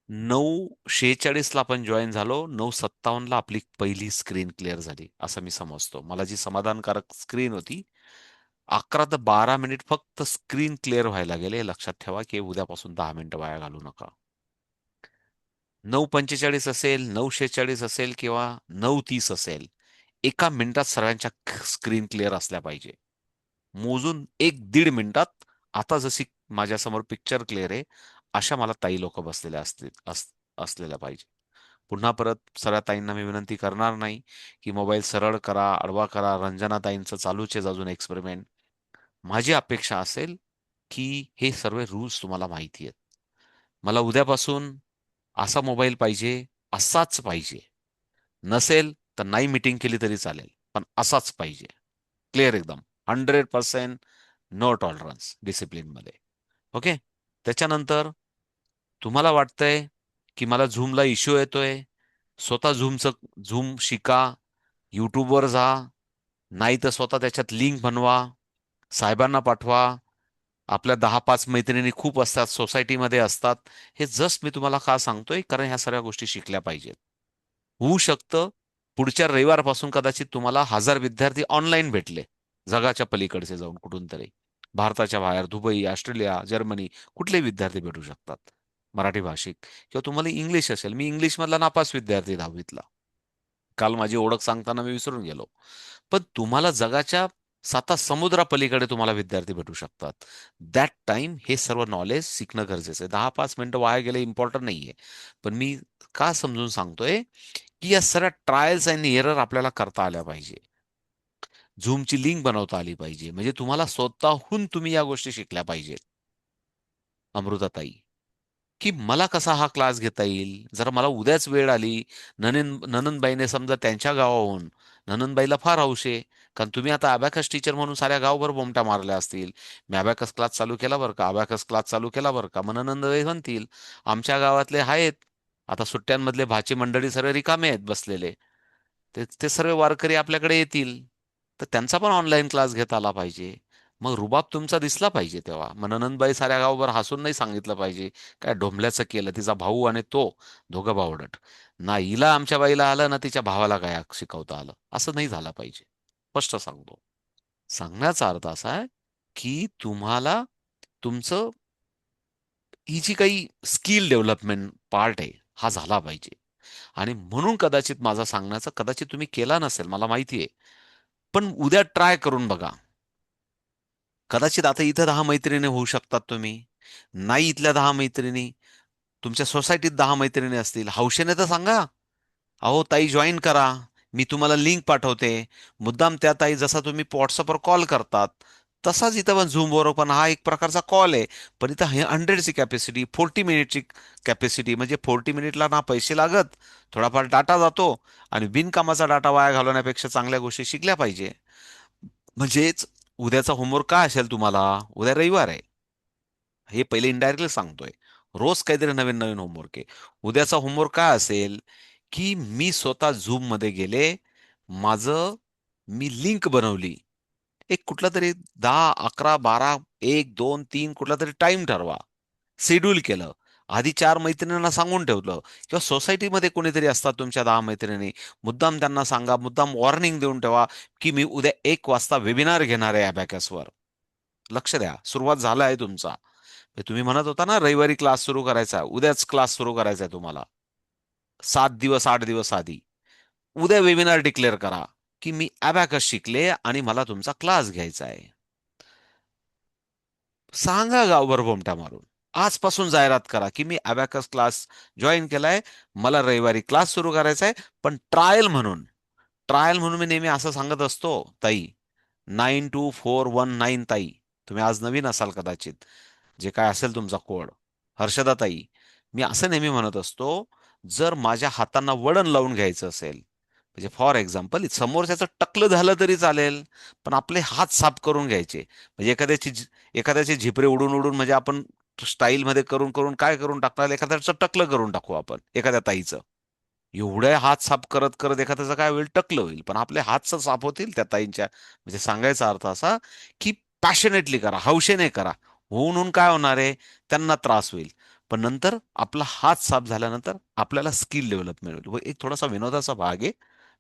9:46ला आपण जॉईन झालो, 9:57ला आपली पहिली स्क्रीन क्लिअर झाली असं मी समजतो. मला जी समाधानकारक स्क्रीन होती, 11 ते 12 मिनिट फक्त स्क्रीन क्लिअर व्हायला गेले. लक्षात ठेवा की उद्यापासून 10 मिनिटं वाया घालू नका. 9:45 असेल, 9:46 असेल किंवा 9:30 असेल, एका मिनिटात सर्वांच्या स्क्रीन क्लिअर असल्या पाहिजे. मोजून 1-1.5 मिनिटात आता जशी माझ्यासमोर पिक्चर क्लिअर आहे, अशा मला ताई लोक बसलेल्या असलेल्या पाहिजे. पुन्हा परत सगळ्या ताईंना मी विनंती करणार नाही की मोबाईल सरळ करा, आडवा करा. रंजना ताईंचं चालूच आहे अजून एक्सपेरिमेंट. माझी अपेक्षा असेल की हे सर्व रूल्स तुम्हाला माहिती आहेत. मला उद्यापासून असा मोबाईल पाहिजे, असाच पाहिजे. नसेल तर नाही मीटिंग केली तरी चालेल, पण असाच पाहिजे. क्लिअर एकदम. 100% नो टॉलरन्स डिसिप्लिनमध्ये. ओके. त्याच्यानंतर तुम्हाला वाटतंय की मला झूमला इश्यू येतोय, स्वतः झूम शिका, युट्यूबवर जा, नाही तर स्वतः त्याच्यात लिंक बनवा, साहेबांना पाठवा. आपल्या 10-5 मैत्रिणी खूप असतात, सोसायटीमध्ये असतात. हे जस्ट मी तुम्हाला का सांगतोय, कारण ह्या सगळ्या गोष्टी शिकल्या पाहिजेत. होऊ शकतं पुढच्या रविवारपासून कदाचित तुम्हाला 1,000 विद्यार्थी ऑनलाईन भेटले, जगाच्या पलीकडचे जाऊन कुठून तरी. भारताच्या बाहेर दुबई, ऑस्ट्रेलिया, जर्मनी, कुठले विद्यार्थी भेटू शकतात मराठी भाषिक. किंवा तुम्हाला इंग्लिश असेल, मी इंग्लिशमधला नापास विद्यार्थी 10वीतला. काल माझी ओळख सांगताना मी विसरून गेलो. पण तुम्हाला जगाच्या 7 समुद्रापलीकडे तुम्हाला विद्यार्थी भेटू शकतात. दॅट टाइम हे सर्व नॉलेज शिकणं गरजेचं आहे. 10-5 मिनिटं वाया गेले इम्पॉर्टंट नाहीये. पण मी का समजून सांगतोय की या सर्व ट्रायल्स आणि एरर आपल्याला करता आल्या पाहिजे. झूमची लिंक बनवता आली पाहिजे. म्हणजे तुम्हाला स्वतःहून तुम्ही या गोष्टी शिकल्या पाहिजेत. अमृताताई, की मला कसा हा क्लास घेता येईल? जर मला उद्याच वेळ आली, नणंदबाईने समजा त्यांच्या गावाहून, नणंदबाईला फार हौस आहे, कारण तुम्ही आता अबॅकस टीचर म्हणून साऱ्या गावभर बोंबट्या मारल्या असतील. मी अबॅकस क्लास चालू केला बरं का, अबॅकस क्लास चालू केला बरं का. मग नणंदबाई म्हणतील, आमच्या गावातले आहेत. आता सुट्ट्यांमधले भाची मंडळी सर्व रिकामे आहेत बसलेले. ते ते सर्व वारकरी आपल्याकडे येतील. तर त्यांचा पण ऑनलाईन क्लास घेता आला पाहिजे. मग रुबाब तुमचा दिसला पाहिजे तेव्हा. मग नणंदबाई साऱ्या गावभर हसून नाही सांगितलं पाहिजे, काय ढोंबल्याचं केलं. तिचा भाऊ आणि तो दोघं बावडट. ना हिला आमच्या बाईला आलं ना तिच्या भावाला काय शिकवता आलं. असं नाही झालं पाहिजे. स्पष्ट सांगतो. सांगण्याचा अर्थ असा आहे की तुम्हाला तुमचं ही जी काही स्किल डेव्हलपमेंट पार्ट आहे, हा झाला पाहिजे. आणि म्हणून कदाचित माझा सांगण्याचा कदाचित तुम्ही केला नसेल मला माहिती आहे. पण उद्या ट्राय करून बघा. कदाचित आता इथं 10 मैत्रिणी होऊ शकतात तुम्ही. नाही इथल्या 10 मैत्रिणी, तुमच्या सोसायटीत 10 मैत्रिणी असतील. हौशेने तर सांगा, अहो ताई जॉईन करा. मी तुम्हाला लिंक पाठवते. मुद्दाम त्या ताई जसा तुम्ही व्हॉट्सअपवर कॉल करतात, तसाच इथं पण झूमवर पण हा एक प्रकारचा कॉल आहे. पण इथं हे 100ची कॅपॅसिटी, 40 मिनिटची कॅपॅसिटी, म्हणजे 40 मिनिटला ना पैसे लागत, थोडाफार डाटा जातो आणि बिनकामाचा डाटा वाया घालवण्यापेक्षा चांगल्या गोष्टी शिकल्या पाहिजे. म्हणजेच उद्याचा होमवर्क काय असेल तुम्हाला? उद्या रविवार आहे. हे पहिले इनडायरेक्टली सांगतोय. रोज काहीतरी नवीन नवीन होमवर्क आहे. उद्याचा होमवर्क काय असेल, की मी स्वतः Zoomमध्ये गेले, माझं मी लिंक बनवली. एक कुठला तरी 10, 11, 12, 1, 2, 3 कुठला तरी टाइम ठरवा. शेड्यूल केलं. आधी 4 मैत्रिणींना सांगून ठेवलं किंवा सोसायटीमध्ये कोणीतरी असतात तुमच्या 10 मैत्रिणी, मुद्दाम त्यांना सांगा, मुद्दाम वॉर्निंग देऊन ठेवा, की मी उद्या 1 वाजता वेबिनार घेणार आहे अबॅकसवर. लक्ष द्या, सुरुवात झाला आहे तुमचा. तुम्ही म्हणत होता ना रविवारी क्लास सुरू करायचा आहे, उद्याच क्लास सुरू करायचा आहे तुम्हाला. 7 दिवस 8 दिवस आधी उद्या वेबिनार डिक्लेअर करा की मी अबॅकस शिकले आणि मला तुमचा क्लास घ्यायचा आहे. सांगा गावभर बोमटा मारून. आजपासून जाहिरात करा की मी अबॅकस क्लास जॉईन केलाय, मला रविवारी क्लास सुरू करायचा आहे. पण ट्रायल म्हणून मी नेहमी असं सांगत असतो, ताई, 92419 ताई, तुम्ही आज नवीन असाल कदाचित, जे काय असेल तुमचा कोड, हर्षदा ताई, मी असं नेहमी म्हणत असतो, जर माझ्या हातांना वळण लावून घ्यायचं असेल, म्हणजे फॉर एक्झाम्पल समोरच्याचं टकलं झालं तरी चालेल, पण आपले हात साफ करून घ्यायचे. म्हणजे एखाद्याचे झिपरे उडून उडून म्हणजे आपण स्टाईलमध्ये करून करून काय करून टाकणार, एखाद्याचं टकलं करून टाकू आपण एखाद्या ताईचं. एवढे हात साफ करत करत एखाद्याचं काय होईल, टकलं होईल. पण आपले हात साफ होतील त्या ताईंच्या. म्हणजे सांगायचा अर्थ असा की पॅशनेटली करा, हौशेने करा. होऊन होऊन काय होणार आहे, त्यांना त्रास होईल. पण नंतर आपला हात साफ झाल्यानंतर आपल्याला स्किल डेव्हलपमेंट होईल. व एक थोडासा विनोदाचा भाग आहे,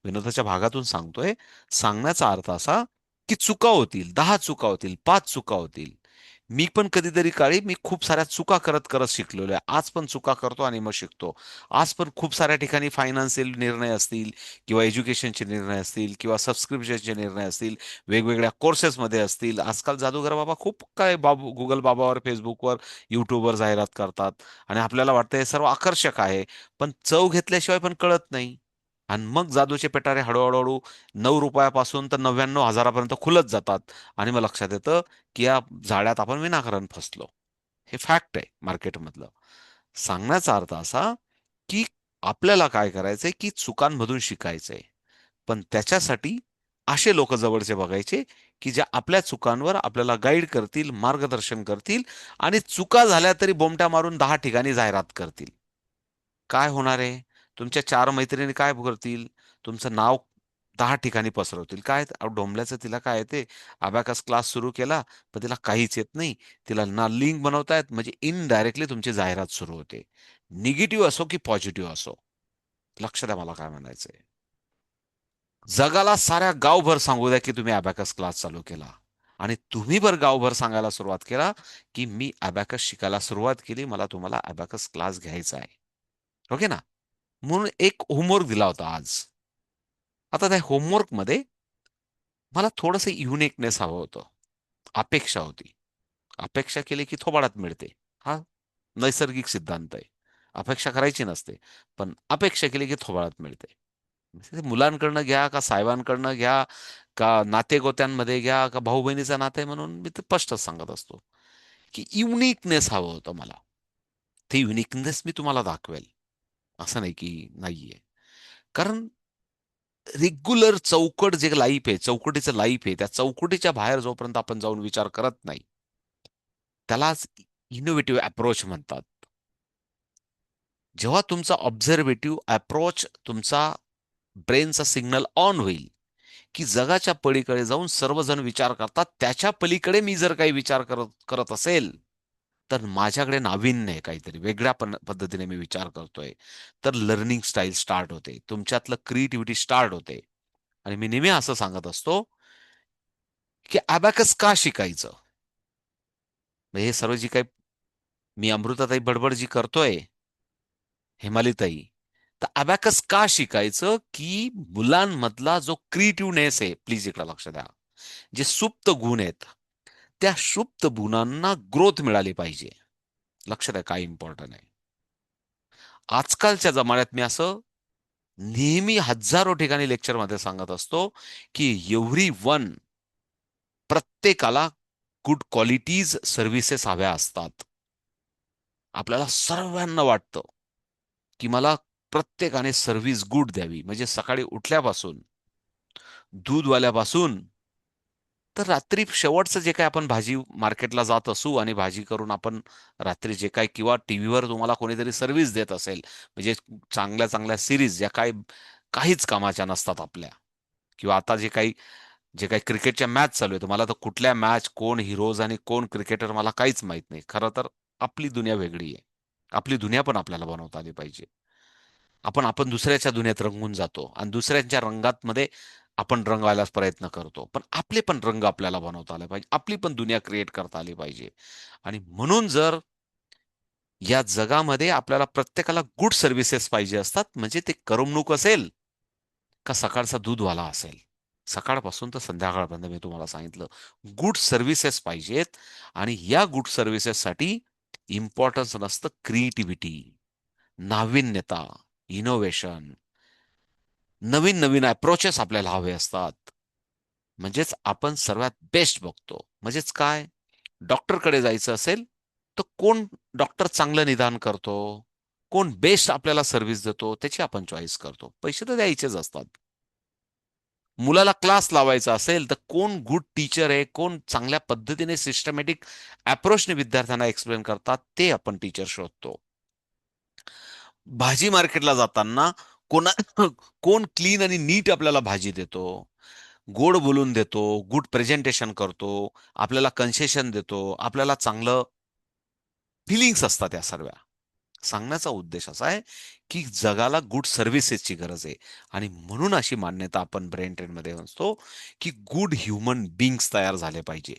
विनोदाच्या भागातून सांगतोय. सांगण्याचा अर्थ असा की चुका होतील, 10 चुका होतील, 5 चुका होतील. मी पण कधीतरी काळी मी खूप साऱ्या चुका करत करत शिकलेलो आहे. आज पण चुका करतो आणि मग शिकतो. आज पण खूप साऱ्या ठिकाणी फायनान्शियल निर्णय असतील किंवा एज्युकेशनचे निर्णय असतील किंवा सबस्क्रिप्शनचे निर्णय असतील, वेगवेगळ्या कोर्सेसमध्ये असतील. आजकाल जादूगार बाबा खूप काय गुगल बाबावर, फेसबुकवर, युट्यूबवर जाहिरात करतात आणि आपल्याला वाटतं हे सर्व आकर्षक आहे, पण चव घेतल्याशिवाय पण कळत नाही. आणि मग जादूचे पेटारे हळूहळू 9 रुपयापासून तर 99,000पर्यंत खुलत जातात. आणि मग लक्षात येतं की या जाळ्यात आपण विनाकारण फसलो. हे फॅक्ट आहे मार्केटमधलं. सांगण्याचा अर्थ असा की आपल्याला काय करायचंय की चुकांमधून शिकायचंय. पण त्याच्यासाठी असे लोक जवळचे बघायचे की जे आपल्या चुकांवर आपल्याला गाईड करतील, मार्गदर्शन करतील आणि चुका झाल्या तरी बोमट्या मारून 10 ठिकाणी जाहिरात करतील. काय होणार आहे? तुमच्या 4 मैत्रिणी काय करतील? तुमचं नाव 10 ठिकाणी पसरवतील. काय अहो, डोंबल्याचं तिला काय येते? अबॅकस क्लास सुरू केला, पण तिला काहीच येत नाही. तिला ना लिंक बनवता येत, म्हणजे इनडायरेक्टली तुमची जाहिरात सुरू होते. निगेटिव्ह असो की पॉझिटिव्ह असो. लक्ष द्या मला काय म्हणायचंय. जगाला साऱ्या गावभर सांगू द्या की तुम्ही अबॅकस क्लास चालू केला. आणि तुम्ही बरं गावभर सांगायला सुरुवात केला की मी अबॅकस शिकायला सुरुवात केली, मला तुम्हाला अबॅकस क्लास घ्यायचा आहे. ओके ना? म्हणून एक होमवर्क दिला होता आज. आता त्या होमवर्कमध्ये मला थोडंसं युनिकनेस हवं होतं. अपेक्षा होती. अपेक्षा केली की थोबाडात मिळते. हा नैसर्गिक सिद्धांत आहे. अपेक्षा करायची नसते. पण अपेक्षा केली की थोबाडात मिळते. ते मुलांकडनं घ्या का साहेबांकडनं घ्या का नातेगोत्यांमध्ये घ्या का भाऊ-बहिणीचं नातं आहे म्हणून मी ते स्पष्टच सांगत असतो, की युनिकनेस हवं होतं मला. ते युनिकनेस मी तुम्हाला दाखवेल. असं नाही की नाहीये. कारण रेग्युलर चौकट जे लाईफ आहे, चौकटीचं लाईफ आहे, त्या चौकटीच्या बाहेर जोपर्यंत आपण जाऊन विचार करत नाही, त्यालाच इनोव्हेटिव्ह अप्रोच म्हणतात. जेव्हा तुमचा ऑब्झर्वेटिव्ह अप्रोच, तुमचा ब्रेनचा सिग्नल ऑन होईल, की जगाच्या पलीकडे जाऊन सर्वजण विचार करतात, त्याच्या पलीकडे मी जर काही विचार करत करत असेल, तर माझ्याकडे नाविन्य आहे काहीतरी, वेगळ्या पद्धतीने मी विचार करतोय. तर लर्निंग स्टाईल स्टार्ट होते. तुमच्यातलं क्रिएटिव्हिटी स्टार्ट होते. आणि मी नेहमी असं सांगत असतो, की अबॅकस का शिकायचं? म्हणजे हे सर्व जी काही मी अमृताताई बडबड जी करतोय, हेमालीताई, तर अबॅकस का शिकायचं? की मुलांमधला जो क्रिएटिव्हनेस आहे, प्लीज इकडे लक्ष द्या. जे सुप्त गुण आहेत, त्या सुप्त गुणांना ग्रोथ मिळाली पाहिजे. लक्ष द्या काय इम्पॉर्टंट आहे. आजकालच्या जमान्यात मी असं नेहमी हजारो ठिकाणी लेक्चरमध्ये सांगत असतो, की एव्हरी वन, प्रत्येकाला गुड क्वालिटीज सर्व्हिसेस हव्या असतात. आपल्याला सर्वांना वाटतं, की मला प्रत्येकाने सर्व्हिस गुड द्यावी. म्हणजे सकाळी उठल्यापासून, दूधवाल्यापासून तर रात्री शेवटचं जे काही आपण भाजी मार्केटला जात असू आणि भाजी करून आपण रात्री जे काही किंवा टीव्हीवर तुम्हाला कोणीतरी सर्व्हिस देत असेल, म्हणजे चांगल्या चांगल्या सिरीज ज्या काही काहीच कामाच्या नसतात आपल्या, किंवा आता जे काही क्रिकेटच्या मॅच चालू आहे, मला तर कुठल्या मॅच, कोण हिरोज आणि कोण क्रिकेटर मला काहीच माहित नाही. खरं तर आपली दुनिया वेगळी आहे. आपली दुनिया पण आपल्याला बनवता आली पाहिजे. आपण आपण दुसऱ्याच्या दुनियेत रंगून जातो आणि दुसऱ्यांच्या रंगात आपण रंगवायला प्रयत्न करतो. पण आपले पण रंग आपल्याला बनवता आले पाहिजे. आपली पण दुनिया क्रिएट करता आली पाहिजे. आणि म्हणून जर या जगामध्ये आपल्याला प्रत्येकाला गुड सर्व्हिसेस पाहिजे असतात, म्हणजे ते करमणूक असेल का सकाळचा दूधवाला असेल. सकाळपासून तर संध्याकाळपर्यंत मी तुम्हाला सांगितलं, गुड सर्व्हिसेस पाहिजेत. आणि या गुड सर्व्हिसेससाठी इम्पॉर्टन्स नसतं क्रिएटिव्हिटी, नाविन्यता, इनोव्हेशन, नवीन नवीन अप्रोचेस आपल्याला हवे असतात. म्हणजेच आपण सर्वात बेस्ट बघतो. म्हणजेच काय, डॉक्टरकडे जायचं असेल तर कोण डॉक्टर चांगलं निदान करतो, कोण बेस्ट आपल्याला सर्व्हिस देतो, त्याची आपण चॉईस करतो. पैसे तर द्यायचेच असतात. मुलाला क्लास लावायचा असेल तर कोण गुड टीचर आहे, कोण चांगल्या पद्धतीने सिस्टमॅटिक अप्रोचने विद्यार्थ्यांना एक्सप्लेन करतात, ते आपण टीचर शोधतो. भाजी मार्केटला जाताना कोणा कोण क्लीन आणि नीट आपल्याला भाजी देतो, गोड बोलून देतो, गुड प्रेझेंटेशन करतो, आपल्याला कन्सेशन देतो, आपल्याला चांगलं फिलिंग्स असतात या सर्व्या. सांगण्याचा उद्देश असा आहे, की जगाला गुड सर्व्हिसेसची गरज आहे आणि म्हणून अशी मान्यता आपण ब्रेन ट्रेनमध्ये असतो, की गुड ह्युमन बीइंग्स तयार झाले पाहिजे.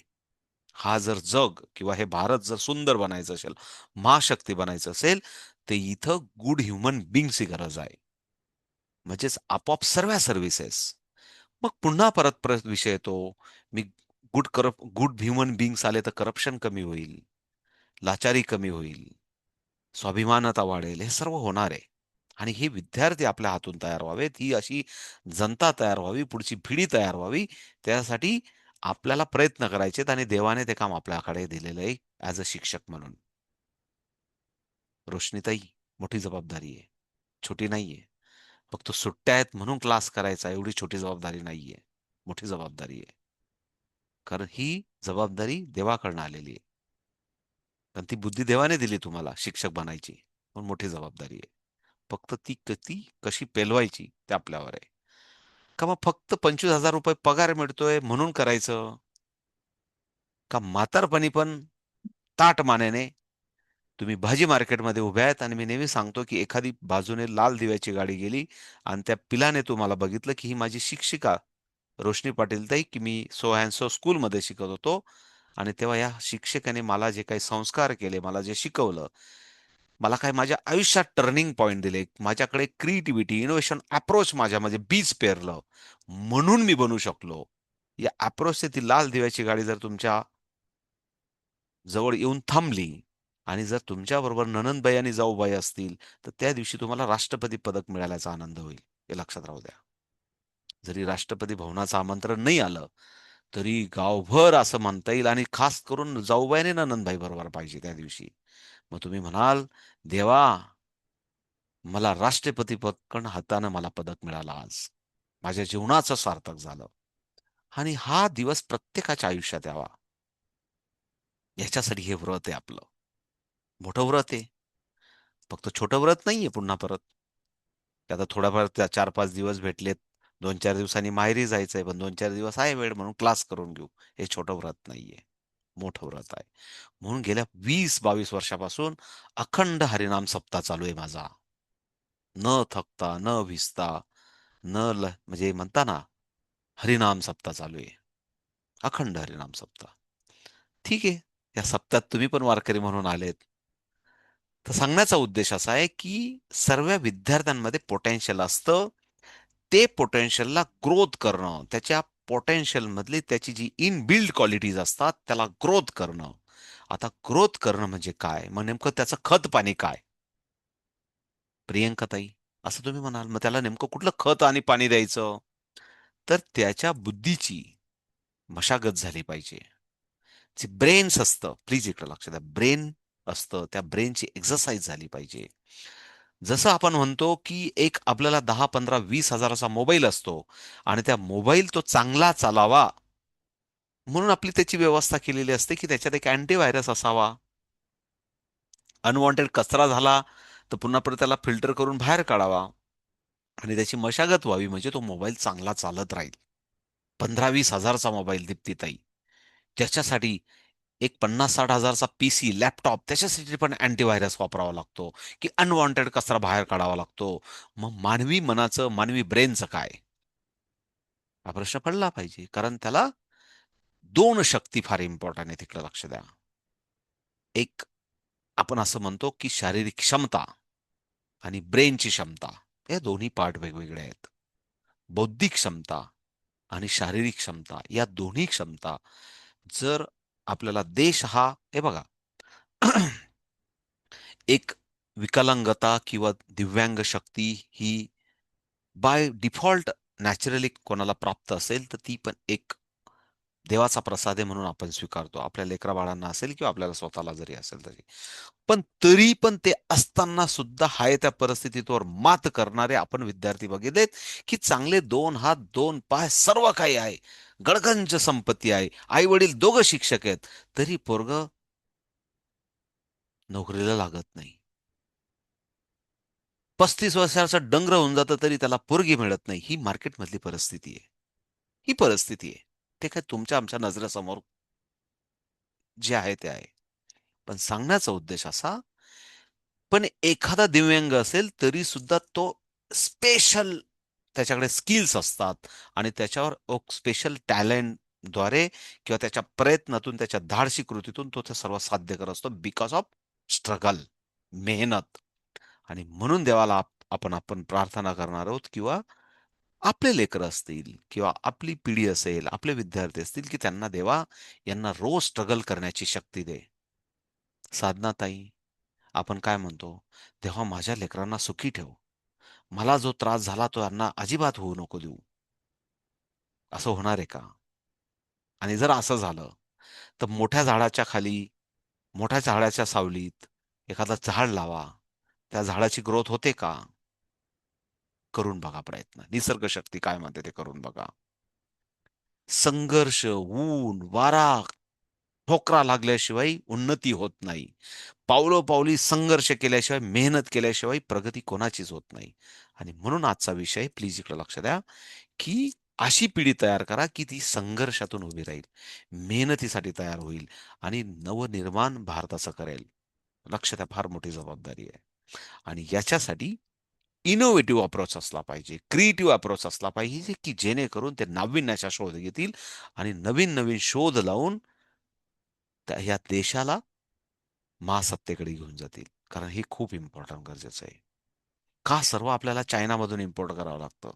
हा जर जग किंवा हे भारत जर सुंदर बनायचं असेल, महाशक्ती बनायचं असेल, तर इथं गुड ह्युमन बीइंग्सची गरज आहे. म्हणजेच आपोआप सर्व सर्व्हिसेस. मग पुन्हा परत परत विषय येतो, मी गुड ह्युमन बीइंग्स आले तर करप्शन कमी होईल, लाचारी कमी होईल, स्वाभिमानता वाढेल, हे सर्व होणार आहे. आणि हे विद्यार्थी आपल्या हातून तयार व्हावेत, ही अशी जनता तयार व्हावी, पुढची पिढी तयार व्हावी, त्यासाठी आपल्याला प्रयत्न करायचेत आणि देवाने ते काम आपल्याकडे दिलेलं आहे ॲज अ शिक्षक म्हणून. रोशनीताई, मोठी जबाबदारी आहे. छोटी नाहीये. फक्त सुट्ट्या आहेत म्हणून क्लास करायचा एवढी छोटी जबाबदारी नाहीये. मोठी जबाबदारी आहे. कारण ही जबाबदारी देवाकडनं आलेली आहे. कारण ती बुद्धी देवाने दिली तुम्हाला शिक्षक बनायची. पण मोठी जबाबदारी आहे. फक्त ती कशी पेलवायची ते आपल्यावर आहे. का मग फक्त ₹25,000 पगार मिळतोय म्हणून करायचं? का म्हातारपणी पण ताठ मानेने तुम्ही भाजी मार्केटमध्ये उभे आहेत आणि मी नेहमी सांगतो, की एखादी बाजूने लाल दिव्याची गाडी गेली आणि त्या पिलाने तुम्हाला बघितलं, की ही माझी शिक्षिका रोशनी पाटील ताई, की मी सो अँड सो स्कूलमध्ये शिकत होतो आणि तेव्हा या शिक्षकाने मला जे काही संस्कार केले, मला जे शिकवलं, मला काय माझ्या आयुष्यात टर्निंग पॉइंट दिले. माझ्याकडे क्रिएटिव्हिटी, इनोव्हेशन अप्रोच माझ्यामध्ये बीज पेरलं. म्हणून मी बनू शकलो. या अप्रोचने ती लाल दिव्याची गाडी जर तुमच्या जवळ येऊन थांबली आणि जर तुमच्याबरोबर नणंदबाई आणि जाऊबाई असतील, तर त्या दिवशी तुम्हाला राष्ट्रपती पदक मिळाल्याचा आनंद होईल. हे लक्षात राहू द्या. जरी राष्ट्रपती भवनाचं आमंत्रण नाही आलं, तरी गावभर असं म्हणता येईल आणि खास करून जाऊबाई आणि नणंदबाई बरोबर पाहिजे त्या दिवशी. मग तुम्ही म्हणाल, "देवा, मला राष्ट्रपती पदक हातानं मला पदक मिळालं आज. माझ्या जीवनाचं सार्थक झालं." आणि हा दिवस प्रत्येकाच्या आयुष्यात यावा, याच्यासाठी हे व्रत आहे आपलं. मोठं व्रत आहे. फक्त छोटं व्रत नाहीये पुन्हा परत. ते आता थोडाफार त्या 4-5 दिवस भेटलेत. 2-4 दिवसांनी माहेरी जायचंय, पण 2-4 दिवस आहे वेळ म्हणून क्लास करून घेऊ. हे छोटं व्रत नाहीये. मोठं व्रत आहे. म्हणून गेल्या 20-22 वर्षापासून अखंड हरिनाम सप्ताह चालू आहे माझा. न थकता, न भिजता, म्हणजे म्हणता ना, हरिनाम सप्ताह चालू आहे. अखंड हरिनाम सप्ताह. ठीक आहे. या सप्त्यात तुम्ही पण वारकरी म्हणून आलेत. तर सांगण्याचा उद्देश असा आहे, की सर्व विद्यार्थ्यांमध्ये पोटेन्शियल असतं. ते पोटेन्शियलला ग्रोथ करणं, त्याच्या पोटेन्शियल मधली त्याची जी इनबिल्ड क्वालिटीज असतात, त्याला ग्रोथ करणं. आता ग्रोथ करणं म्हणजे काय? मग नेमकं त्याचं खत-पाणी काय? प्रियंकाताई, असं तुम्ही म्हणाल. मग त्याला नेमकं कुठलं खत आणि पाणी द्यायचं? तर त्याच्या बुद्धीची मशागत झाली पाहिजे. जे ब्रेन्स असतं, प्लीज इकडे लक्ष द्या. ब्रेन असतं, त्या ब्रेनची एक्सरसाइज झाली पाहिजे. जसं आपण म्हणतो, की एक आपल्याला 10, 15, 20 हजाराचा मोबाईल असतो आणि त्या मोबाईल तो चांगला चालावा म्हणून आपली त्याची व्यवस्था केलेली असते, की त्याच्यात एक अँटीव्हायरस असावा. अनवॉन्टेड कचरा झाला, तर पुन्हा परत त्याला फिल्टर करून बाहेर काढावा आणि त्याची मशागत व्हावी म्हणजे तो मोबाईल चांगला चालत राहील. 15-20 हजारचा मोबाईल दीप्तीताई. त्याच्यासाठी एक 50-60 हजारचा पीसी, लॅपटॉप त्याच्यासाठी पण अँटीव्हायरस वापरावा लागतो, की अनवॉन्टेड कचरा बाहेर काढावा लागतो. मग मानवी मनाचं, मानवी ब्रेनचं काय? हा प्रश्न पडला पाहिजे. कारण त्याला 2 शक्ती फार इम्पॉर्टंट आहे तिकडे लक्ष द्या. एक आपण असं म्हणतो, की शारीरिक क्षमता आणि ब्रेनची क्षमता. हे दोन्ही पार्ट वेगवेगळे आहेत. बौद्धिक क्षमता आणि शारीरिक क्षमता या दोन्ही क्षमता जर आपल्याला देश हा हे बघा एक विकलांगता किंवा दिव्यांग शक्ती ही बाय डिफॉल्ट नॅचरली कोणाला प्राप्त असेल तर ती पण एक देवाचा प्रसाद आहे म्हणून आपण स्वीकारतो. आपल्या लेकरा-बाळांना असेल किंवा आपल्याला स्वतःला जरी असेल तरी. पण तरी पण ते असताना सुद्धा हाय त्या परिस्थितीवर मात करणारे आपण विद्यार्थी बघितलेत, की चांगले 2 हात, 2 पाय सर्व काही आहे. गडगंज संपत्ती आहे. आई-वडील दोघं शिक्षक आहेत. तरी पोरगं नोकरीला लागत नाही. 35 वर्षाचं डंगर होऊन जातं तरी त्याला पोरगी मिळत नाही. ही मार्केटमधली परिस्थिती आहे. ही परिस्थिती आहे. ते काय तुमच्या आमच्या नजरेसमोर जे आहे ते आहे. पण सांगण्याचा उद्देश असा, पण एखादा दिव्यांग असेल तरी सुद्धा तो स्पेशल, त्याच्याकडे स्किल्स असतात आणि त्याच्यावर स्पेशल टॅलेंटद्वारे किंवा त्याच्या प्रयत्नातून, त्याच्या धाडसी कृतीतून तो ते सर्व साध्य करत असतो, बिकॉज ऑफ स्ट्रगल, मेहनत. आणि म्हणून देवाला आपण प्रार्थना करणार आहोत, किंवा आपले लेकरं असतील किंवा आपली पिढी असेल, आपले विद्यार्थी असतील, की त्यांना देवा यांना रोज स्ट्रगल करण्याची शक्ती दे. साधनाताई, आपण काय म्हणतो, तेव्हा माझ्या लेकरांना सुखी ठेव, मला जो त्रास झाला तो यांना अजिबात होऊ नको देऊ. असं होणार आहे का? आणि जर असं झालं, तर मोठ्या झाडाच्या खाली, मोठ्या झाडाच्या सावलीत एखादा झाड लावा. त्या झाडाची ग्रोथ होते का? करून बघा प्रयत्न. निसर्ग शक्ती काय म्हणते ते करून बघा. संघर्ष, ऊन, वारा, ठोकरा लागल्याशिवाय उन्नती होत नाही. पावलोपावली संघर्ष केल्याशिवाय, मेहनत केल्याशिवाय प्रगती कोणाचीच होत नाही. आणि म्हणून आजचा विषय, प्लीज इकडे लक्ष द्या, की अशी पिढी तयार करा की ती संघर्षातून उभी राहील, मेहनतीसाठी तयार होईल आणि नवनिर्माण भारताचं करेल. लक्ष द्या, फार मोठी जबाबदारी आहे. आणि याच्यासाठी इनोव्हेटिव्ह अप्रोच असला पाहिजे, क्रिएटिव्ह अप्रोच असला पाहिजे, की जेणेकरून ते नाविन्याचा शोध घेतील आणि नवीन नवीन शोध लावून ह्या देशाला महासत्तेकडे घेऊन जातील. कारण हे खूप इम्पॉर्टंट, गरजेचं आहे. का सर्व आपल्याला चायनामधून इम्पोर्ट करावं लागतं?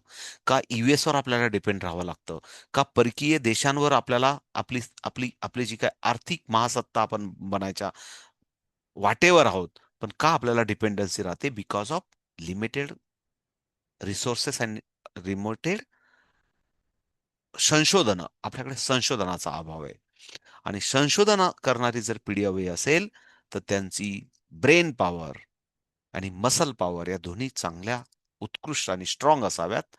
का यूएस वर आपल्याला डिपेंड राहावं लागतं? का परकीय देशांवर आपल्याला आपली आपली आपली जी काय आर्थिक महासत्ता आपण बनायच्या वाटेवर आहोत, पण का आपल्याला डिपेंडन्सी राहते? Because of limited resources and limited संशोधन. आपल्याकडे संशोधनाचा अभाव आहे. आणि संशोधन करणारी जर पिढी हवी असेल, तर त्यांची ब्रेन पॉवर आणि मसल पॉवर या दोन्ही चांगल्या, उत्कृष्ट आणि स्ट्रॉंग असाव्यात.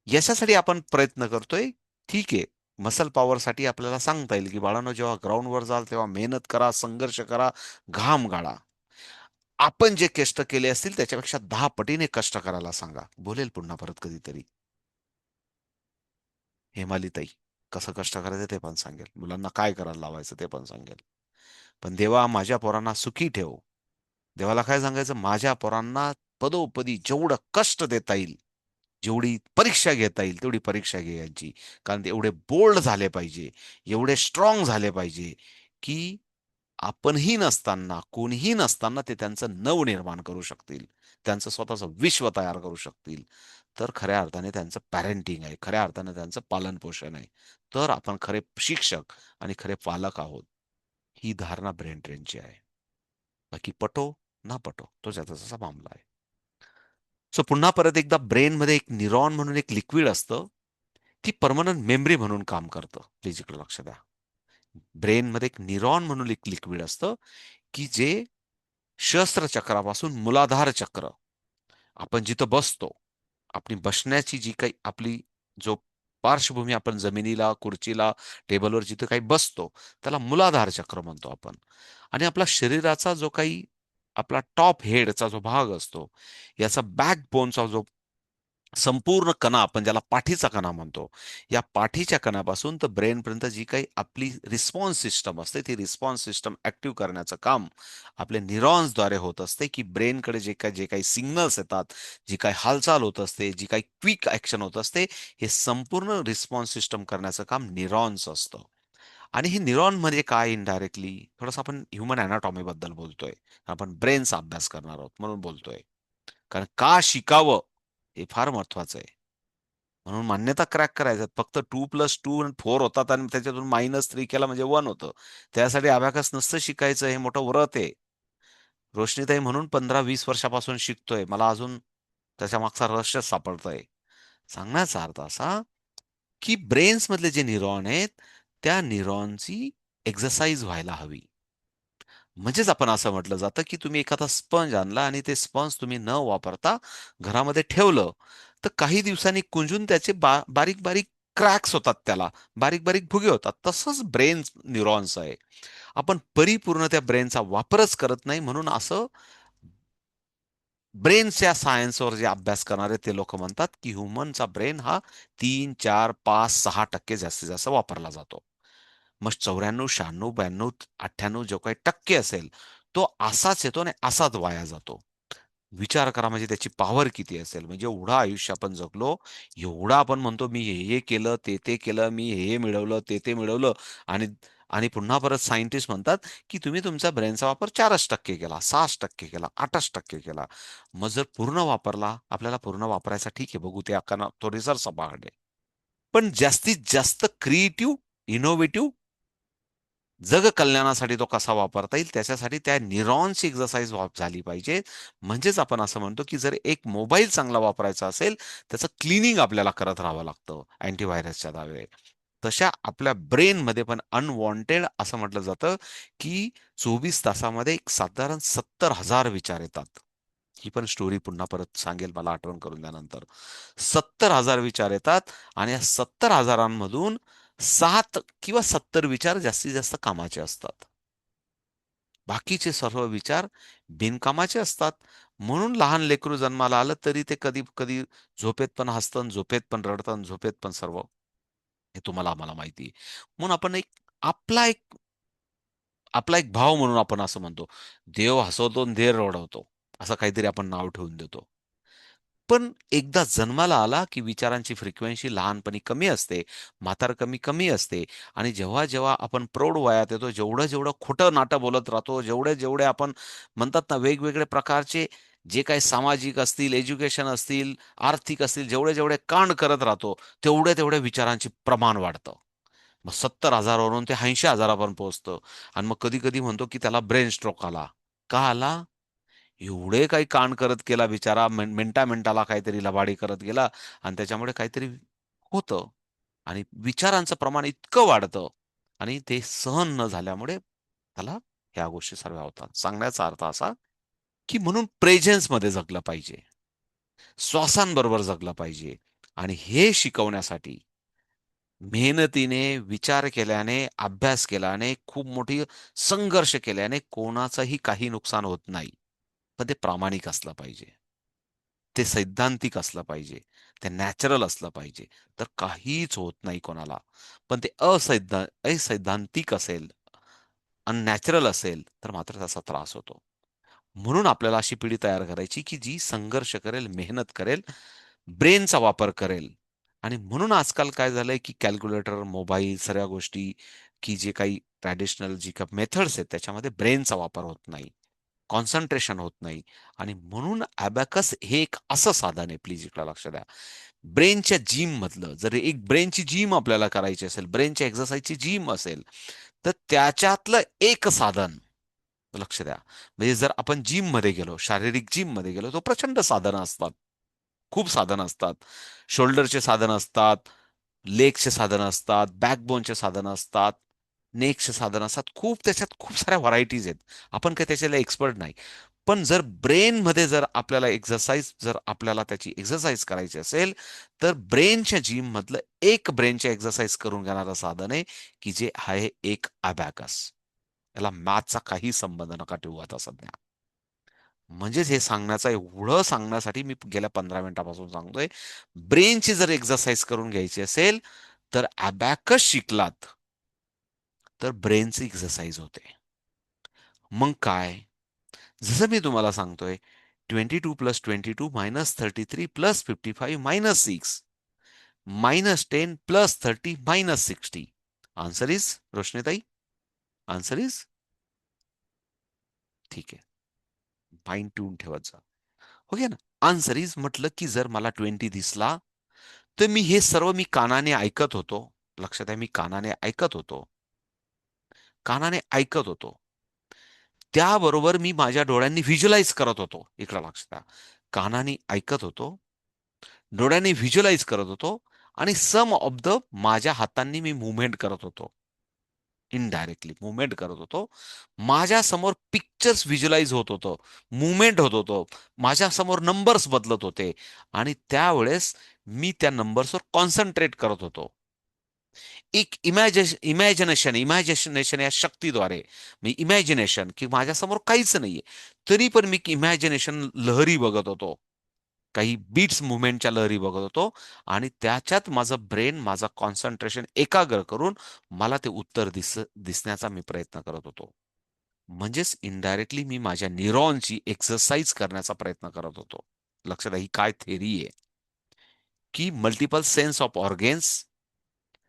याच्यासाठी आपण प्रयत्न करतोय. ठीक आहे. मसल पॉवरसाठी आपल्याला सांगता येईल, की बाळांनो, जेव्हा ग्राउंडवर जाल तेव्हा मेहनत करा, संघर्ष करा, घाम गाळा. आपण जे कष्ट केले असतील त्याच्यापेक्षा 10 पटीने कष्ट करायला सांगा. बोलेल पुन्हा परत कधीतरी. हेमालीताई, कसं कष्ट करायचं ते पण सांगेल. मुलांना काय करायला लावायचं ते पण सांगेल. पण देवा माझ्या पोरांना सुखी ठेव. देवाला काय सांगायचं? माझ्या पोरांना पदोपदी जेवढं कष्ट देता येईल, जेवढी परीक्षा घेता येईल तेवढी परीक्षा घे यांची. कारण ते एवढे बोल्ड झाले पाहिजे, एवढे स्ट्रॉंग झाले पाहिजे, की आपणही नसताना, कोणीही नसताना ते त्यांचं नवनिर्माण करू शकतील. त्यांचं स्वतःचं विश्व तयार करू शकतील. तर खऱ्या अर्थाने त्यांचं पॅरेंटिंग आहे, खऱ्या अर्थाने त्यांचं पालनपोषण आहे. तर आपण खरे शिक्षक आणि खरे पालक आहोत. ही धारणा ब्रेन ट्रेनची आहे. बाकी पटो ना पटो, तो ज्याचा त्याचा मामला आहे. सो पुन्हा परत एकदा, ब्रेनमध्ये एक न्यूरॉन म्हणून एक लिक्विड असतं. ती परमनंट मेमरी म्हणून काम करतं. प्लीज इकडे लक्ष द्या. ब्रेनमध्ये एक न्यूरॉन म्हणून एक लिक्विड असतं, की जे शस्त्रचक्रापासून मूलाधार चक्र, आपण जिथं बसतो, आपली बसण्याची जी काही आपली जो पार्श्वभूमी, आपण जमिनीला, खुर्चीला, टेबलवर जिथं काही बसतो, त्याला मूलाधार चक्र म्हणतो आपण. आणि आपला शरीराचा जो काही आपला टॉप हेडचा जो भाग असतो, याचा बॅकबोनचा जो संपूर्ण कणा, आपण ज्याला पाठीचा कणा म्हणतो, या पाठीच्या कणापासून तर ब्रेनपर्यंत जी काही आपली रिस्पॉन्स सिस्टम असते, ती रिस्पॉन्स सिस्टम ऍक्टिव्ह करण्याचं काम आपल्या न्यूरॉन्सद्वारे होत असते. की ब्रेनकडे जे काही सिग्नल्स येतात, जी काही हालचाल होत असते, जी काही क्विक ऍक्शन होत असते, हे संपूर्ण रिस्पॉन्स सिस्टम करण्याचं काम न्यूरॉन्स असतं. आणि हे न्यूरॉन म्हणजे काय? इनडायरेक्टली थोडंसं आपण ह्युमन अनाटॉमी बद्दल बोलतोय, आपण ब्रेनचा अभ्यास करणार आहोत म्हणून बोलतोय. कारण का शिकावं हे फार महत्वाचं आहे. म्हणून मान्यता क्रॅक करायचं, फक्त 2+2 होतात आणि त्याच्यातून -3 केला म्हणजे 1 होतं. त्यासाठी अबॅकस नसतं शिकायचं, हे मोठं व्रत आहे. रोशनीताई म्हणून 15-20 वर्षापासून शिकतोय. मला अजून त्याच्या मागचा रहस्य सापडतंय. सांगण्याचा अर्थ असा, की ब्रेन्स मधले जे न्यूरॉन आहेत, त्या न्यूरॉनची एक्सरसाइज व्हायला हवी. म्हणजेच आपण असं म्हटलं जातं, की तुम्ही एखादा स्पंज आणला आणि ते स्पंज तुम्ही न वापरता घरामध्ये ठेवलं, तर काही दिवसांनी कुंजून त्याचे बारीक-बारीक क्रॅक्स होतात त्याला, बारीक-बारीक भुगे होतात. तसंच ब्रेन न्यूरॉन्स आहे. आपण परिपूर्ण त्या ब्रेनचा वापरच करत नाही, म्हणून असं ब्रेनच्या सायन्सवर जे अभ्यास करणारे ते लोक म्हणतात, की ह्युमनचा ब्रेन हा 3, 4, 5, 6% जास्तीत जास्त वापरला जातो. मग 94, 96, 92, 98 जो काही टक्के असेल, तो असाच येतो आणि असाच वाया जातो. विचार करा म्हणजे त्याची पॉवर किती असेल. म्हणजे एवढं आयुष्य आपण जगलो, एवढं आपण म्हणतो मी हे केलं, ते केलं, मी हे मिळवलं, ते मिळवलं आणि आणि पुन्हा परत सायंटिस्ट म्हणतात, की तुम्ही तुमचा ब्रेनचा वापर 4% केला, 6% केला, 8% केला. मग जर पूर्ण वापरला, आपल्याला पूर्ण वापरायचा ठीक आहे, बघू ते आपण तो रिसर्च पहाडे. पण जास्तीत जास्त क्रिएटिव्ह, इनोव्हेटिव्ह जग कल्याणासाठी तो कसा वापरता येईल त्याच्यासाठी त्या न्यूरॉन्सची एक्सरसाइज झाली पाहिजे. म्हणजेच आपण असं म्हणतो, की जर एक मोबाईल चांगला वापरायचा असेल, त्याचं क्लिनिंग आपल्याला करत राहावं लागतं अँटीव्हायरसच्या दावे. तशा आपल्या ब्रेनमध्ये पण अनवॉन्टेड असं म्हटलं जातं, की 24 तासामध्ये एक साधारण 70,000 विचार येतात. ही पण स्टोरी पुन्हा परत सांगेल मला आठवण करून द्यानंतर. 70,000 विचार येतात आणि या 70,000मधून 7 किंवा 70 विचार जास्तीत जास्त कामाचे असतात. बाकीचे सर्व विचार बिनकामाचे असतात. म्हणून लहान लेकरू जन्माला आलं तरी ते कधी-कधी झोपेत पण हसतं, झोपेत पण रडतं, झोपेत पण सर्व. हे तुम्हाला आम्हाला माहिती आहे. म्हणून आपण आपला एक आपला एक भाव म्हणून आपण असं म्हणतो, देव हसवतो आणि देव रडवतो. असं काहीतरी आपण नाव ठेवून देतो. पण एकदा जन्माला आला, की विचारांची फ्रिक्वेन्सी लहानपणी कमी असते, म्हातारकमी कमी असते आणि जेव्हा-जेव्हा आपण प्रौढ वयात येतो, जेवढं-जेवढं खोटं नाटं बोलत राहतो, जेवढे-जेवढे आपण म्हणतात ना, वेगवेगळे प्रकारचे जे काही सामाजिक असतील, एज्युकेशन असतील, आर्थिक असतील, जेवढे-जेवढे कांड करत राहतो, तेवढ्या-तेवढ्या विचारांचे प्रमाण वाढतं. मग 70,000 वरून ते 80,000 पर्यंत पोहोचतं आणि मग कधी-कधी म्हणतो, की त्याला ब्रेन स्ट्रोक आला. का आला? एवढे काही कांड करत गेला बिचारा, मिनिटा-मिनिटाला काहीतरी लबाडी करत गेला आणि त्याच्यामुळे काहीतरी होतं आणि विचारांचं प्रमाण इतकं वाढतं आणि ते सहन न झाल्यामुळे त्याला ह्या गोष्टी सर्व होतात. सांगण्याचा अर्थ असा, की म्हणून प्रेझेन्समध्ये जगलं पाहिजे. श्वासांबरोबर जगलं पाहिजे आणि हे शिकवण्यासाठी मेहनतीने, विचार केल्याने, अभ्यास केल्याने, खूप मोठी संघर्ष केल्याने कोणाचंही काही नुकसान होत नाही. पण ते प्रामाणिक असलं पाहिजे. ते सैद्धांतिक असलं पाहिजे. ते नॅचरल असलं पाहिजे. तर काहीच होत नाही कोणाला. पण ते असैद्धांतिक असेल, अननॅचरल असेल, तर मात्र त्याचा त्रास होतो. म्हणून आपल्याला अशी पिढी तयार करायची, की जी संघर्ष करेल, मेहनत करेल, ब्रेनचा वापर करेल. आणि म्हणून आजकाल काय झालंय, की कॅल्क्युलेटर, मोबाईल, सर्व गोष्टी, की जे काही ट्रॅडिशनल जी काही मेथड्स आहेत, त्याच्यामध्ये ब्रेनचा वापर होत नाही. कॉन्सन्ट्रेशन होत नाही आणि म्हणून अबॅकस हे एक असं साधन आहे, प्लीज इकडे लक्ष द्या. ब्रेनच्या जिम मधलं जर एक ब्रेनची जिम आपल्याला करायची असेल, ब्रेनच्या एक्सरसाइजची जिम असेल, तर त्याच्यातलं एक साधन लक्ष द्या. म्हणजे जर आपण जिममध्ये गेलो, शारीरिक जिममध्ये गेलो, तो प्रचंड साधनं असतात. खूप साधनं असतात. शोल्डरचे साधनं असतात, लेगचे साधनं असतात, बॅकबोनचे साधनं असतात, नेकचे साधनं असतात. त्याच्यात खूप साऱ्या व्हरायटीज आहेत. आपण काही त्याच्याला एक्सपर्ट नाही. पण जर ब्रेनमध्ये जर आपल्याला त्याची एक्सरसाइज करायची असेल, तर ब्रेनच्या जिममधलं एक ब्रेनच्या एक्सरसाइज करून घेणारं साधन आहे, की जे आहे एक अबॅकस. याला मॅथचा काही संबंध नका ठेवू आता सध्या. म्हणजेच हे एवढं सांगण्यासाठी मी गेल्या 15 मिनिटापासून सांगतोय. ब्रेनची जर एक्सरसाइज करून घ्यायची असेल, तर अबॅकस शिकलात, तर ब्रेनची एक्सरसाइज होते. मग काय? जसं मी तुम्हाला सांगतोय, 22 plus 22 minus 33 plus 55 minus 6 minus 10 plus 30 minus 60. Answer is Roshnitai? Answer is ठीक आहे. माइंड ट्यून ठेवत जा. ओके ना? आन्सर इज म्हटलं की जर मला 20 दिसला, तर मी कानाने ऐकत होतो. लक्षात आहे, मी कानाने ऐकत होतो. कानाने ऐकत होतो. त्याबरोबर मी माझ्या डोळ्यांनी व्हिज्युअलाइज करत होतो. इकडं लक्ष द्या. कानाने ऐकत होतो, डोळ्यांनी व्हिज्युअलाइज करत होतो आणि सम ऑफ द माझ्या हातांनी मी मूव्हमेंट करत होतो. इनडायरेक्टली मूव्हमेंट करत होतो. माझ्या समोर पिक्चर्स व्हिज्युअलाइज होत होतं. मूव्हमेंट होत होतं. माझ्या समोर नंबर्स बदलत होते आणि त्यावेळेस मी त्या नंबर्सवर कॉन्सन्ट्रेट करत होतो. एक इमॅजिनेशन या शक्तीद्वारे मी इमॅजिनेशन की माझ्यासमोर काहीच नाहीये. तरी पण मी इमॅजिनेशन लहरी बघत होतो. काही बीट्स मुव्हमेंटच्या लहरी बघत होतो आणि त्याच्यात माझं कॉन्सन्ट्रेशन एकाग्र करून मला ते उत्तर दिसण्याचा मी प्रयत्न करत होतो. म्हणजेच इनडायरेक्टली मी माझ्या न्यूरॉनची एक्सरसाइज करण्याचा प्रयत्न करत होतो. लक्षात घ्या, ही काय थेरी आहे की मल्टिपल सेन्स ऑफ ऑर्गेन्स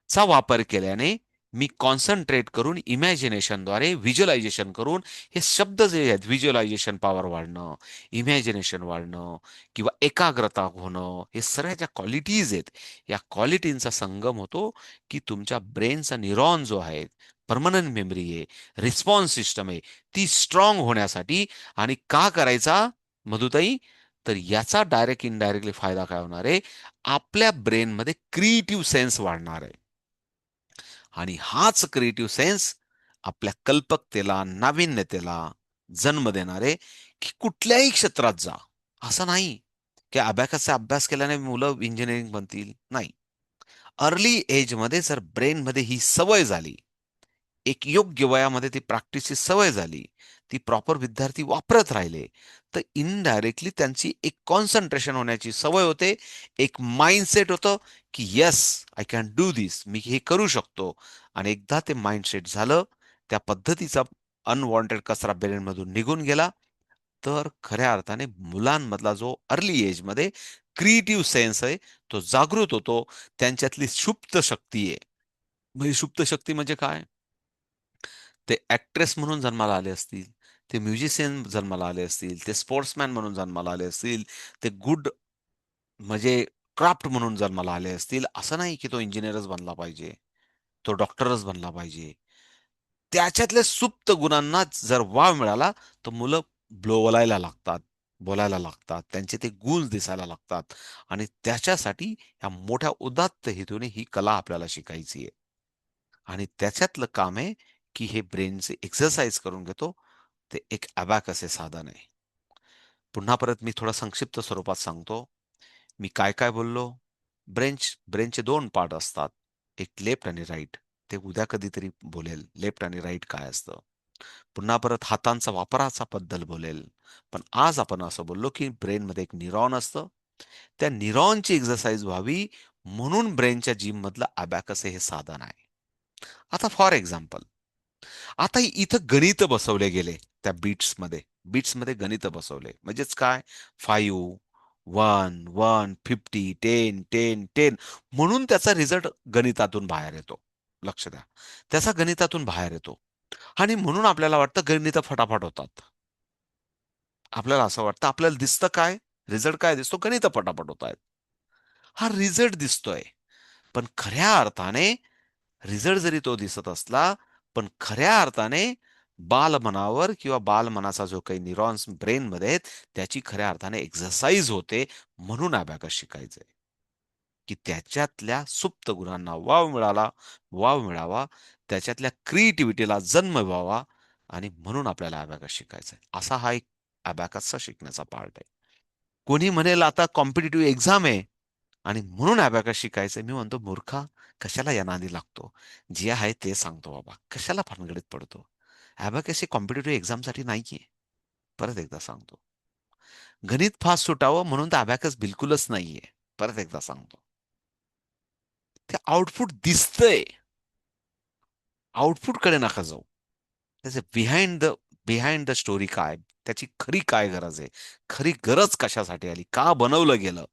चा वापर केल्याने मी कॉन्सन्ट्रेट करून इमॅजिनेशनद्वारे व्हिज्युअलायझेशन करून हे शब्द जे आहेत, व्हिज्युअलायझेशन पॉवर वाढणं, इमॅजिनेशन वाढणं किंवा एकाग्रता होणं, हे सगळ्या ज्या क्वालिटीज आहेत, या क्वालिटींचा संगम होतो की तुमच्या ब्रेनचा न्यूरॉन जो आहे, परमनंट मेमरी आहे, रिस्पॉन्स सिस्टम आहे, ती स्ट्रॉंग होण्यासाठी. आणि का करायचा मधुताई? तर याचा डायरेक्ट इनडायरेक्टली फायदा काय होणार आहे? आपल्या ब्रेनमध्ये क्रिएटिव्ह सेन्स वाढणार आहे. आणि हाच क्रिएटिव्ह सेन्स आपल्या कल्पकतेला, नाविन्यतेला जन्म देणार आहे. की कुठल्याही क्षेत्रात जा, असं नाही की अबॅकसचा अभ्यास केल्याने मुलं इंजिनिअरिंग बनतील, नाही. अर्ली एज मध्ये जर ब्रेन मध्ये ही सवय झाली, एक योग्य वयामध्ये ती प्रॅक्टिसची सवय झाली, ती प्रॉपर विद्यार्थी वापरत राहिले, तर इनडायरेक्टली त्यांची एक कॉन्सन्ट्रेशन होण्याची सवय होते, एक माइंडसेट होतं की येस, आय कॅन डू दिस, मी हे करू शकतो. आणि एकदा ते माइंडसेट झालं, त्या पद्धतीचा अनवॉन्टेड कचरा ब्रेनमधून निघून गेला, तर खऱ्या अर्थाने मुलांमधला जो अर्ली एजमध्ये क्रिएटिव्ह सेन्स आहे, तो जागृत होतो. त्यांच्यातली सुप्त शक्ती आहे. म्हणजे सुप्त शक्ती म्हणजे काय? ते ॲक्ट्रेस म्हणून जन्माला आले असतील, ते म्युझिशियन जन्माला आले असतील, ते स्पोर्ट्समॅन म्हणून जन्माला आले असतील, ते गुड म्हणजे क्राफ्ट म्हणून जन्माला आले असतील. असं नाही की तो इंजिनिअरच बनला पाहिजे, तो डॉक्टरच बनला पाहिजे. त्याच्यातल्या सुप्त गुणांना जर वाव मिळाला, तर मुलं बोलायला लागतात, बोलायला लागतात. त्यांचे ते गुण दिसायला लागतात. आणि त्याच्यासाठी ह्या मोठ्या उदात्त हेतूने ही कला आपल्याला शिकायची आहे. आणि त्याच्यातलं काम आहे की हे ब्रेनचे एक्सरसाइज करून घेतो. ते एक अबॅकस हे साधन आहे. पुन्हा परत मी थोडा संक्षिप्त स्वरूपात सांगतो. मी काय काय बोललो? ब्रेनचे दोन पार्ट असतात. एक लेफ्ट आणि राईट. ते उद्या कधीतरी बोलेल, लेफ्ट आणि राईट काय असतं. पुन्हा परत हातांचा वापराचा बद्दल बोलेल. पण आज आपण असं बोललो की ब्रेनमध्ये एक न्यूरॉन असतं. त्या न्यूरॉनची एक्सरसाइज व्हावी म्हणून ब्रेनच्या जिम मधलं अबॅकस हे साधन आहे. आता फॉर एक्झाम्पल, आता इथं गणित बसवले गेले त्या बीट्समध्ये. बीट्समध्ये गणित बसवले म्हणजेच काय? 5, 1, 1, 50, 10, 10, 10, म्हणून त्याचा रिझल्ट गणितातून बाहेर येतो. लक्ष द्या. त्याचा गणितातून बाहेर येतो. आणि म्हणून आपल्याला वाटतं गणित फटाफट होतात. आपल्याला असं वाटतं, आपल्याला दिसतं काय? रिझल्ट काय दिसतो? गणित पटापट होत आहेत. हा रिझल्ट दिसतोय. पण खऱ्या अर्थाने रिझल्ट जरी तो दिसत असला, पण खऱ्या अर्थाने बालमनावर किंवा बालमनाचा जो काही न्यूरॉन्स ब्रेनमध्ये आहेत, त्याची खऱ्या अर्थाने एक्सरसाइज होते. म्हणून अबॅकस शिकायचंय. की त्याच्यातल्या सुप्त गुणांना वाव मिळावा, त्याच्यातल्या क्रिएटिव्हिटीला जन्म व्हावा. आणि म्हणून आपल्याला अबॅकस शिकायचंय. असा हा एक अबॅकसचा शिकण्याचा पार्ट आहे. कोणी म्हणेल आता कॉम्पिटिटिव्ह एक्झाम आहे आणि म्हणून अबॅकस शिकायचंय. मी म्हणतो मूर्खा, कशाला या नादी लागतो? जे आहे ते सांगतो बाबा. कशाला भानगडीत पडतो? अबॅकस हे कॉम्पिटिटिव्ह एक्झामसाठी नाहीये. परत एकदा सांगतो. गणित फास्ट सुटावं म्हणून तर अबॅकस बिलकुलच नाहीये. परत एकदा सांगतो. ते आउटपुट दिसतंय. आउटपुटकडे नका जाऊ. त्याचे बिहाइंड द स्टोरी काय? त्याची खरी काय गरज आहे? खरी गरज कशासाठी आली? का बनवलं गेलं?